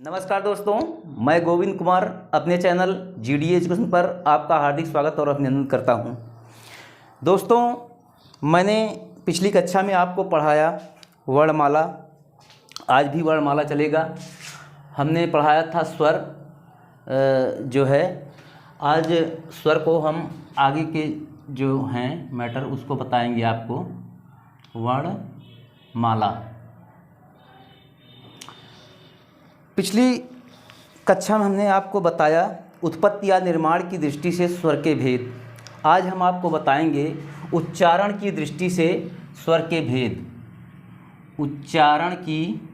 नमस्कार दोस्तों, मैं गोविंद कुमार अपने चैनल GD एजुकेशन पर आपका हार्दिक स्वागत और अभिनंदन करता हूं। दोस्तों, मैंने पिछली कक्षा में आपको पढ़ाया वर्णमाला। आज भी वर्णमाला चलेगा। हमने पढ़ाया था स्वर जो है। आज स्वर को हम आगे के जो हैं मैटर उसको बताएंगे आपको। वर्णमाला। पिछली कक्षा में हमने आपको बताया उत्पत्ति या निर्माण की दृष्टि से स्वर के भेद। आज हम आपको बताएंगे उच्चारण की दृष्टि से स्वर के भेद। उच्चारण की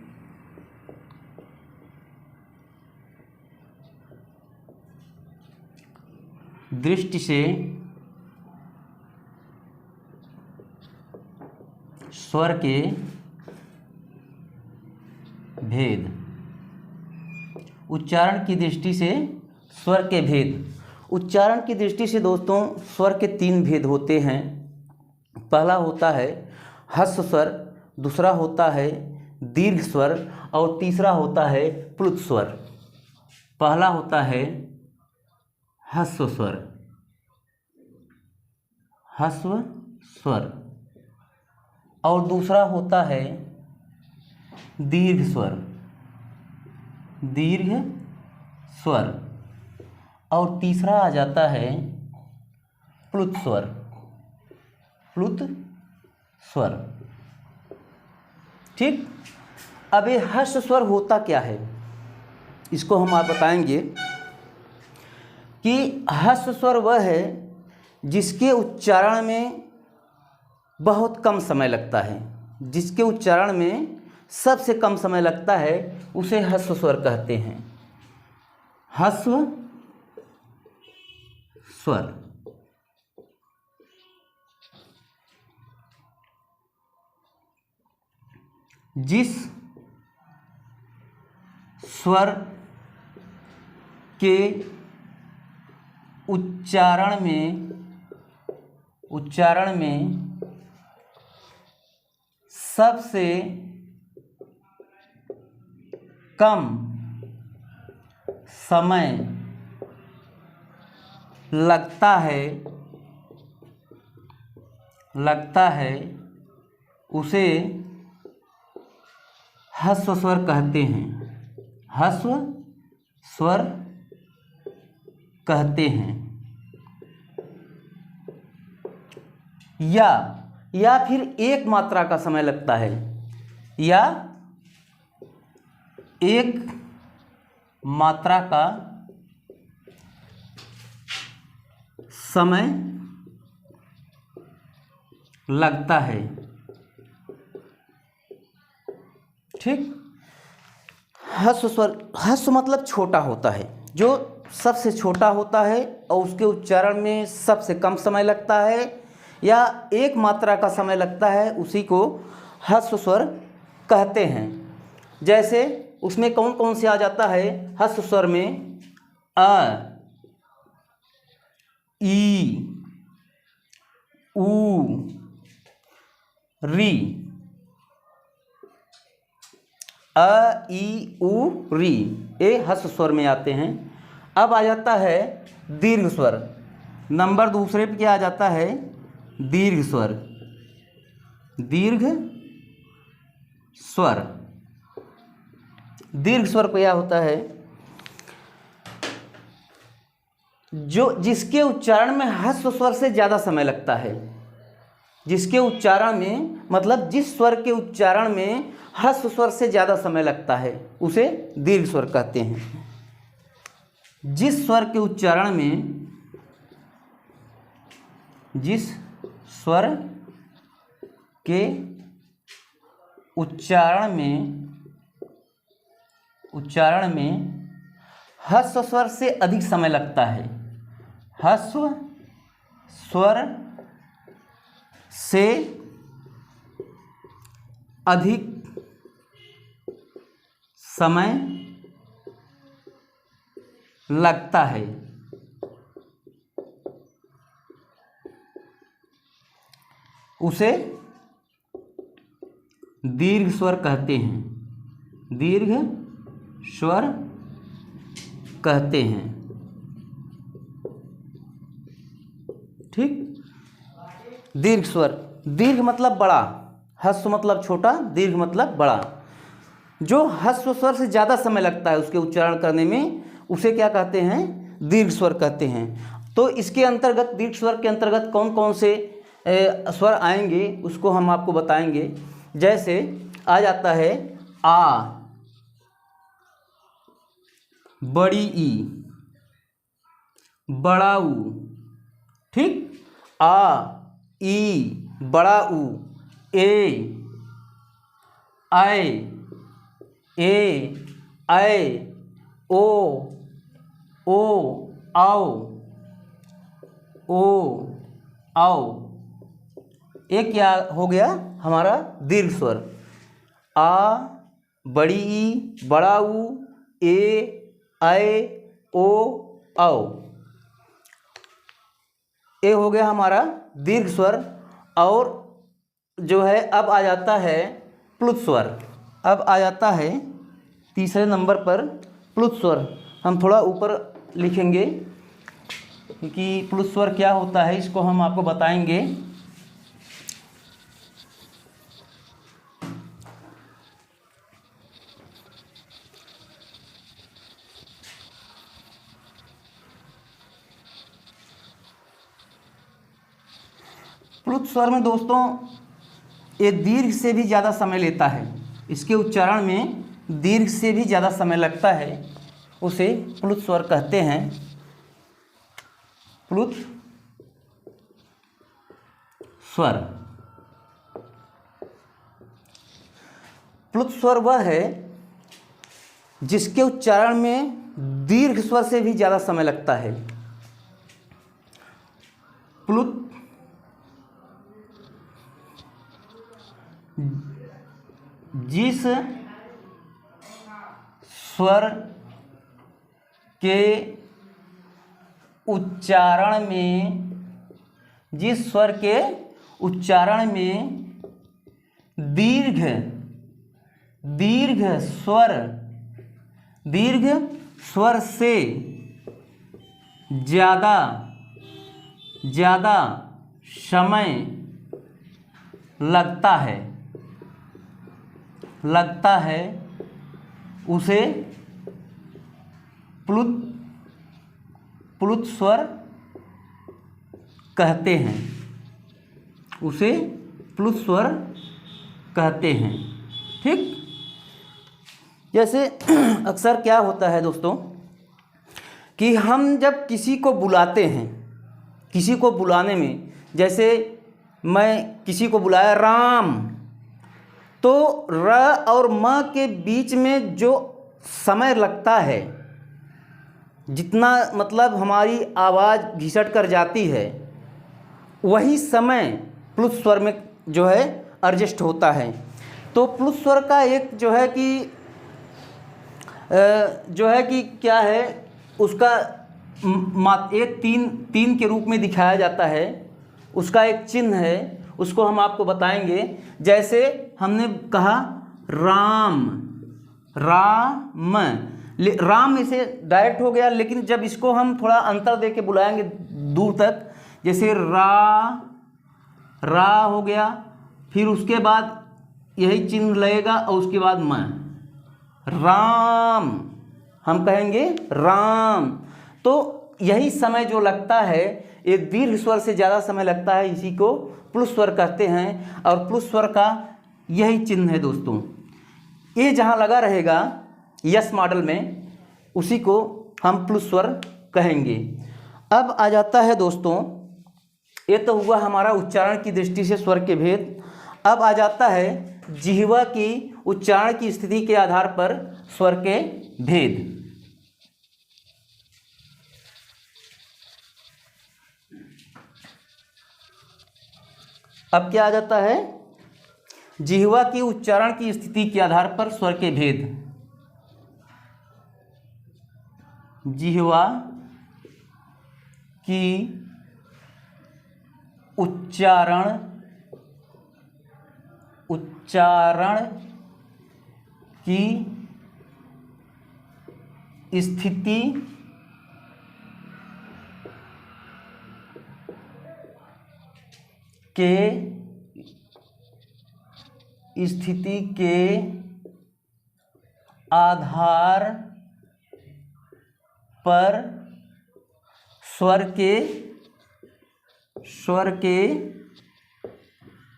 दृष्टि से स्वर के भेद। उच्चारण की दृष्टि से स्वर के भेद। उच्चारण की दृष्टि से दोस्तों स्वर के तीन भेद होते हैं। पहला होता है ह्रस्व स्वर, दूसरा होता है दीर्घ स्वर और तीसरा होता है प्लुत स्वर। पहला होता है ह्रस्व स्वर, ह्रस्व स्वर, और दूसरा होता है दीर्घ स्वर, दीर्घ स्वर, और तीसरा आ जाता है प्लुत स्वर, प्लुत स्वर। ठीक। अब ये ह्रस्व स्वर होता क्या है, इसको हम आप बताएंगे कि ह्रस्व स्वर वह है जिसके उच्चारण में बहुत कम समय लगता है। जिसके उच्चारण में सबसे कम समय लगता है उसे ह्रस्व स्वर कहते हैं। ह्रस्व स्वर। जिस स्वर के उच्चारण में सबसे कम समय लगता है उसे ह्रस्व स्वर कहते हैं। ह्रस्व स्वर कहते हैं। या फिर एक मात्रा का समय लगता है, या एक मात्रा का समय लगता है। ठीक। ह्रस्व स्वर, ह्रस्व मतलब छोटा होता है, जो सबसे छोटा होता है और उसके उच्चारण में सबसे कम समय लगता है या एक मात्रा का समय लगता है, उसी को ह्रस्व स्वर कहते हैं। जैसे उसमें कौन कौन से आ जाता है ह्रस्व स्वर में? अ, ई, ऊ, री। अ, ई, ऊ, री, ये ह्रस्व स्वर में आते हैं। अब आ जाता है दीर्घ स्वर। नंबर दूसरे पे क्या आ जाता है? दीर्घ स्वर। दीर्घ स्वर। दीर्घ स्वर क्या होता है? जो जिसके उच्चारण में ह्रस्व स्वर से ज़्यादा समय लगता है। जिसके उच्चारण में, मतलब जिस स्वर के उच्चारण में ह्रस्व स्वर से ज़्यादा समय लगता है उसे दीर्घ स्वर कहते हैं। जिस स्वर के उच्चारण में, जिस स्वर के उच्चारण में ह्रस्व स्वर से अधिक समय लगता है। ह्रस्व स्वर से अधिक समय लगता है उसे दीर्घ स्वर कहते हैं। दीर्घ स्वर कहते हैं। ठीक। दीर्घ स्वर, दीर्घ मतलब बड़ा, ह्रस्व मतलब छोटा, दीर्घ मतलब बड़ा। जो ह्रस्व स्वर से ज़्यादा समय लगता है उसके उच्चारण करने में, उसे क्या कहते हैं? दीर्घ स्वर कहते हैं। तो इसके अंतर्गत, दीर्घ स्वर के अंतर्गत कौन कौन से स्वर आएंगे उसको हम आपको बताएंगे। जैसे आ जाता है आ, बड़ी ई, बड़ा ऊ। ठीक। आ, ई, बड़ा ऊ, ए, आए, ए, आए, ओ, आओ, ओ, आओ। ये क्या हो गया? हमारा दीर्घ स्वर। आ, बड़ी ई, बड़ा ऊ, ए, आए, ओ, आओ। ये हो गया हमारा दीर्घ स्वर। और जो है अब आ जाता है प्लुत स्वर। अब आ जाता है तीसरे नंबर पर प्लुत स्वर। हम थोड़ा ऊपर लिखेंगे कि प्लुत स्वर क्या होता है, इसको हम आपको बताएंगे। प्लुत स्वर में दोस्तों ये दीर्घ से भी ज़्यादा समय लेता है, इसके उच्चारण में दीर्घ से भी ज़्यादा समय लगता है, उसे प्लुत स्वर कहते हैं। प्लुत स्वर। प्लुत स्वर वह है जिसके उच्चारण में दीर्घ स्वर से भी ज़्यादा समय लगता है। प्लुत जिस स्वर के उच्चारण में, जिस स्वर के उच्चारण में दीर्घ स्वर से ज़्यादा समय लगता है उसे प्लुत स्वर कहते हैं। उसे प्लुत स्वर कहते हैं। ठीक। जैसे अक्सर क्या होता है दोस्तों कि हम जब किसी को बुलाते हैं, किसी को बुलाने में, जैसे मैं किसी को बुलाया राम, तो र और म के बीच में जो समय लगता है, जितना मतलब हमारी आवाज़ घिसट कर जाती है, वही समय प्लुत स्वर में जो है एडजस्ट होता है। तो प्लुत स्वर का एक जो है कि क्या है, उसका एक तीन के रूप में दिखाया जाता है, उसका एक चिन्ह है, उसको हम आपको बताएंगे। जैसे हमने कहा राम, राम इसे डायरेक्ट हो गया, लेकिन जब इसको हम थोड़ा अंतर दे के बुलाएंगे दूर तक, जैसे रा हो गया, फिर उसके बाद यही चिन्ह लगेगा और उसके बाद म, राम, हम कहेंगे राम। तो यही समय जो लगता है, ये दीर्घ स्वर से ज़्यादा समय लगता है, इसी को प्लुत स्वर कहते हैं। और प्लुत स्वर का यही चिन्ह है दोस्तों, ये जहाँ लगा रहेगा यस मॉडल में, उसी को हम प्लुत स्वर कहेंगे। अब आ जाता है दोस्तों, ये तो हुआ हमारा उच्चारण की दृष्टि से स्वर के भेद। अब आ जाता है जिह्वा की उच्चारण की स्थिति के आधार पर स्वर के भेद। अब क्या आ जाता है? जिह्वा की उच्चारण की स्थिति के आधार पर स्वर के भेद। जिह्वा की उच्चारण की स्थिति के आधार पर स्वर के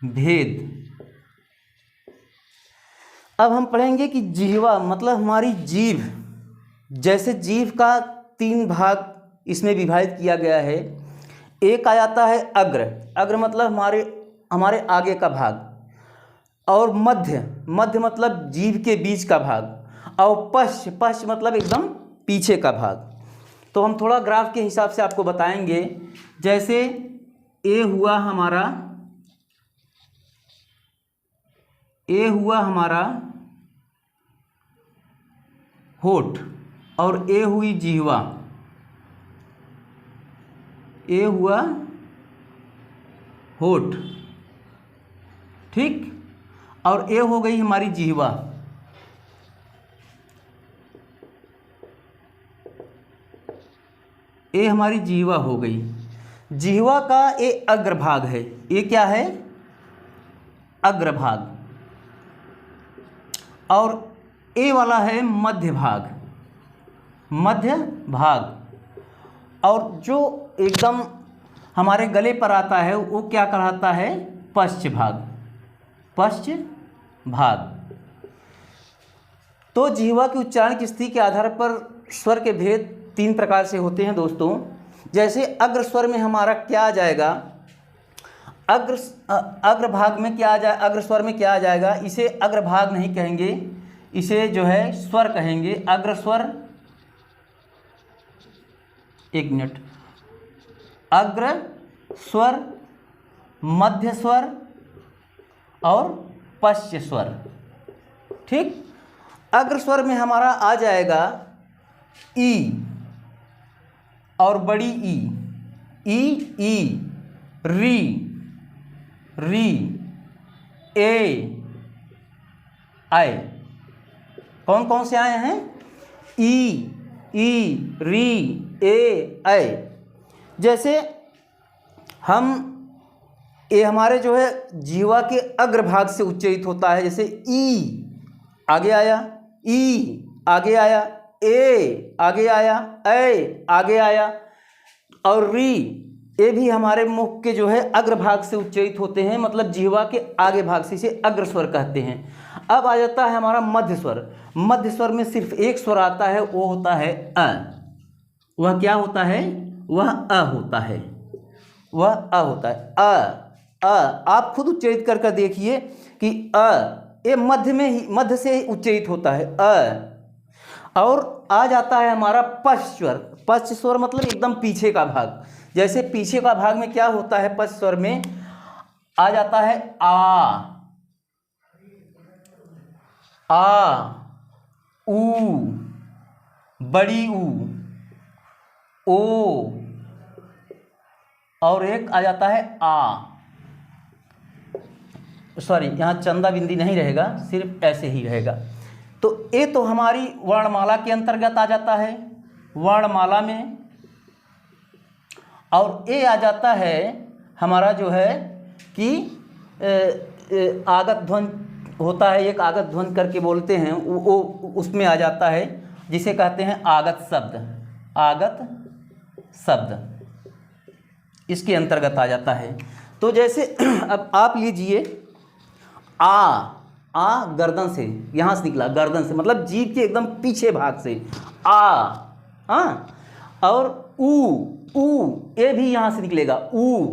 भेद। अब हम पढ़ेंगे कि जिह्वा मतलब हमारी जीभ। जैसे जीभ का 3 भाग इसमें विभाजित किया गया है। एक आ जाता है अग्र मतलब हमारे आगे का भाग, और मध्य मतलब जीभ के बीच का भाग, और पश्च मतलब एकदम पीछे का भाग। तो हम थोड़ा ग्राफ के हिसाब से आपको बताएंगे। जैसे ए हुआ हमारा होठ, और ए हुई जिह्वा, ए हुआ होठ, ठीक, और ए हो गई हमारी जिह्वा। ए हमारी जिह्वा हो गई। जिह्वा का ए अग्रभाग है। ये क्या है? अग्रभाग। और ए वाला है मध्य भाग। और जो एकदम हमारे गले पर आता है वो क्या कहलाता है? पश्च भाग। तो जिह्वा की उच्चारण की स्थिति के आधार पर स्वर के भेद 3 प्रकार से होते हैं दोस्तों। जैसे अग्र स्वर में हमारा क्या आ जाएगा? अग्रभाग में क्या आ जाए? अग्र स्वर में क्या आ जाएगा? इसे अग्रभाग नहीं कहेंगे, इसे जो है स्वर कहेंगे। अग्र स्वर, एक मिनट, अग्र स्वर, मध्य स्वर और पश्च स्वर, ठीक। अग्र स्वर में हमारा आ जाएगा ई और बड़ी ई, री, ए, आए। कौन कौन से आए हैं? ई, री, ए, आए। जैसे ये हमारे जो है जिह्वा के अग्रभाग से उच्चारित होता है। जैसे ई आगे आया, ई आगे आया, ए आगे आया, ऐ आगे आया, और री, ये भी हमारे मुख के जो है अग्रभाग से उच्चारित होते हैं, मतलब जिह्वा के आगे भाग से, इसे अग्र स्वर कहते हैं। अब आ जाता है हमारा मध्य स्वर। मध्य स्वर में सिर्फ एक स्वर आता है, वो होता है अ। वह क्या होता है? वह अ होता है, वह अ होता है। अ आप खुद उच्चारित कर देखिए कि ये मध्य से ही उच्चारित होता है अ। और आ जाता है हमारा पश्च स्वर। पश्च स्वर मतलब एकदम पीछे का भाग। जैसे पीछे का भाग में क्या होता है? पश्च स्वर में आ जाता है आ, ऊ, बड़ी ऊ, ओ, और एक आ जाता है आ। सॉरी, यहाँ चंदा बिंदी नहीं रहेगा, सिर्फ ऐसे ही रहेगा। तो ये तो हमारी वर्णमाला के अंतर्गत आ जाता है, वर्णमाला में। और ये आ जाता है हमारा जो है कि आगत ध्वनि होता है, एक आगत ध्वनि करके बोलते हैं, वो उसमें आ जाता है, जिसे कहते हैं आगत शब्द, इसके अंतर्गत आ जाता है। तो जैसे अब आप लीजिए आ गर्दन से, यहाँ से निकला, गर्दन से मतलब जीभ के एकदम पीछे भाग से हाँ। और ऊ ये भी यहाँ से निकलेगा, ओ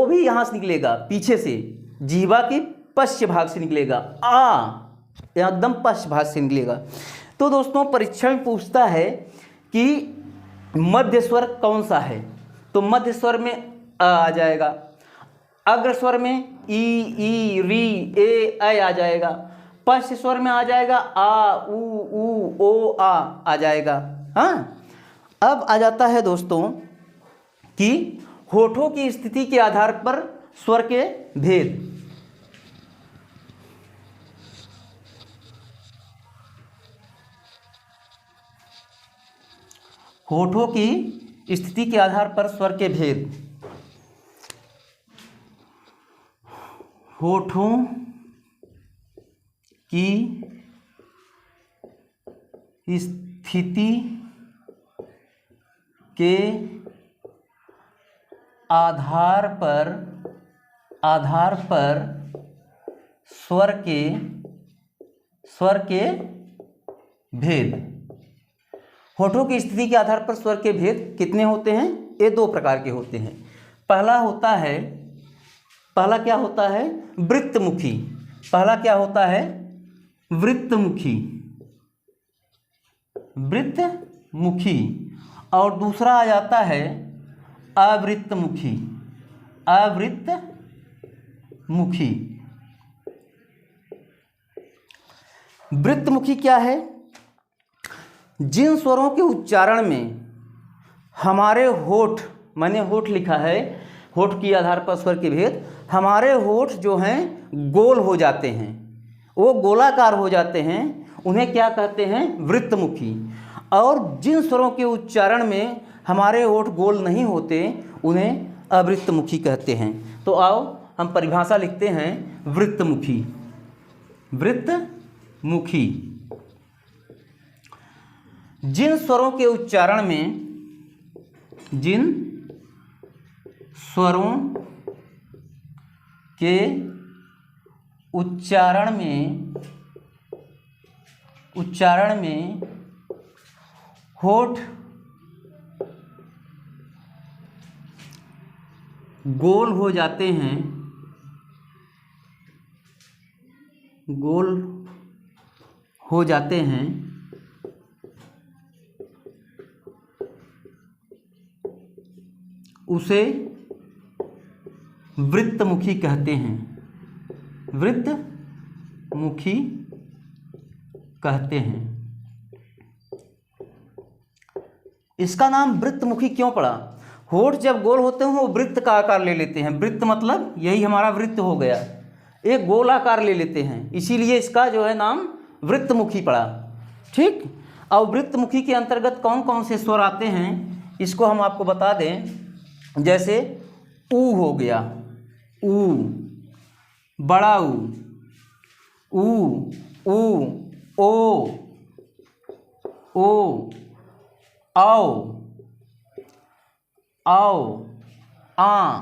भी यहाँ से निकलेगा, पीछे से, जीवा के पश्च भाग से निकलेगा, एकदम पश्च भाग से निकलेगा। तो दोस्तों परीक्षा में पूछता है कि मध्य स्वर कौन सा है? तो मध्य स्वर में आ जाएगा। अग्र स्वर में ई, री, ए, ऐ आ जाएगा। पश्च स्वर में आ जाएगा आ, ऊ, ओ, आ जाएगा। हाँ, अब आ जाता है दोस्तों कि होठों की स्थिति के आधार पर स्वर के भेद। होठों की स्थिति के आधार पर स्वर के भेद, होठों की स्थिति के आधार पर स्वर के भेद। होठों की स्थिति के आधार पर स्वर के भेद कितने होते हैं? ये दो प्रकार के होते हैं। पहला क्या होता है? वृत्तमुखी। पहला क्या होता है? वृत्तमुखी। वृत्तमुखी। और दूसरा आ जाता है अवृत्तमुखी। अवृत्तमुखी। वृत्तमुखी क्या है? जिन स्वरों के उच्चारण में हमारे होठ, मैंने होठ लिखा है, होठ के आधार पर स्वर के भेद, हमारे होठ जो हैं गोल हो जाते हैं, वो गोलाकार हो जाते हैं, उन्हें क्या कहते हैं? वृत्तमुखी। और जिन स्वरों के उच्चारण में हमारे होठ गोल नहीं होते, उन्हें अवृत्तमुखी कहते हैं। तो आओ हम परिभाषा लिखते हैं वृत्तमुखी। वृत्तमुखी जिन स्वरों के उच्चारण में, जिन स्वरों के उच्चारण में होठ गोल हो जाते हैं, गोल हो जाते हैं, उसे वृत्तमुखी कहते हैं। वृत्तमुखी कहते हैं। इसका नाम वृत्तमुखी क्यों पड़ा? होठ जब गोल होते हैं वो वृत्त का आकार ले लेते हैं। वृत्त मतलब यही हमारा वृत्त हो गया, एक गोल आकार ले लेते हैं, इसीलिए इसका जो है नाम वृत्तमुखी पड़ा। ठीक। और वृत्तमुखी के अंतर्गत कौन कौन से स्वर आते हैं इसको हम आपको बता दें। जैसे ऊ हो गया, ऊ, बड़ा ऊ, ओ, आओ, आ।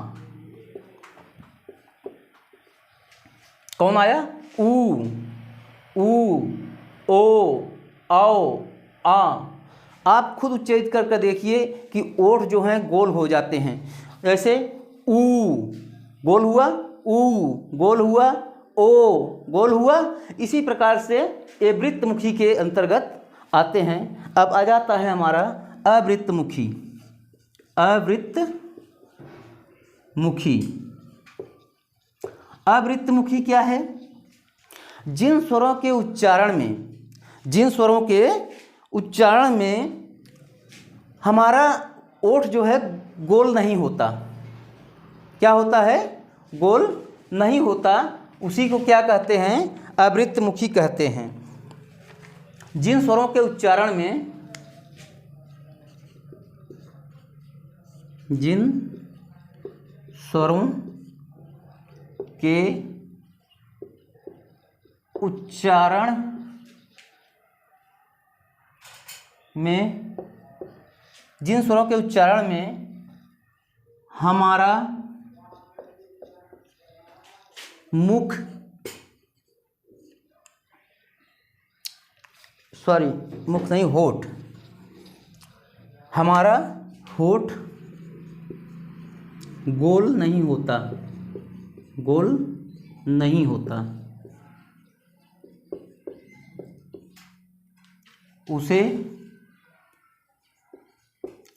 कौन आया? ऊ, ओ, आओ, आ। आप खुद उच्चारित करके देखिए कि ओठ जो हैं गोल हो जाते हैं। जैसे ऊ गोल हुआ, ऊ गोल हुआ, ओ गोल हुआ। इसी प्रकार से ये वृत्तमुखी के अंतर्गत आते हैं। अब आ जाता है हमारा अवृत्तमुखी। अवृत्तमुखी। अवृत्तमुखी क्या है? जिन स्वरों के उच्चारण में हमारा ओठ जो है गोल नहीं होता। क्या होता है? गोल नहीं होता। उसी को क्या कहते हैं? अवृत्तमुखी कहते हैं। जिन स्वरों के उच्चारण में, जिन स्वरों के उच्चारण में, जिन स्वरों के उच्चारण में हमारा मुख, मुख नहीं, होठ, हमारा होठ गोल नहीं होता, गोल नहीं होता, उसे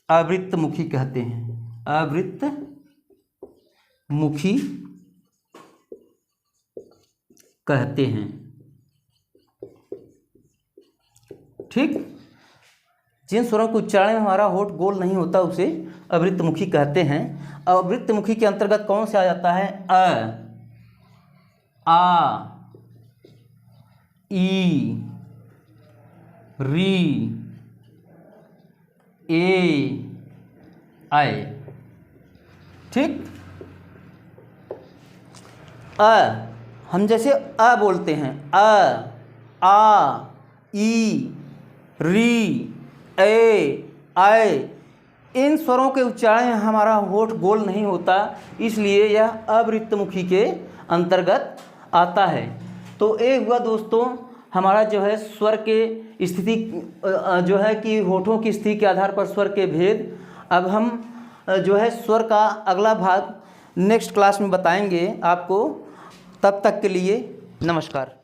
अवृत्तमुखी कहते हैं। अवृत्तमुखी कहते हैं। ठीक। जिन स्वरों के उच्चारण में हमारा होठ गोल नहीं होता उसे अवृत्तमुखी कहते हैं। अवृत्तमुखी के अंतर्गत कौन से आ जाता है? अ, आ, ई, री, ए आए। ठीक। हम जैसे बोलते हैं आ ई री ए आए, इन स्वरों के उच्चारण हमारा होठ गोल नहीं होता, इसलिए यह अवृत्तमुखी के अंतर्गत आता है। तो एक हुआ दोस्तों हमारा जो है स्वर के स्थिति जो है कि होठों की स्थिति के आधार पर स्वर के भेद। अब हम जो है स्वर का अगला भाग नेक्स्ट क्लास में बताएंगे आपको। तब तक के लिए नमस्कार।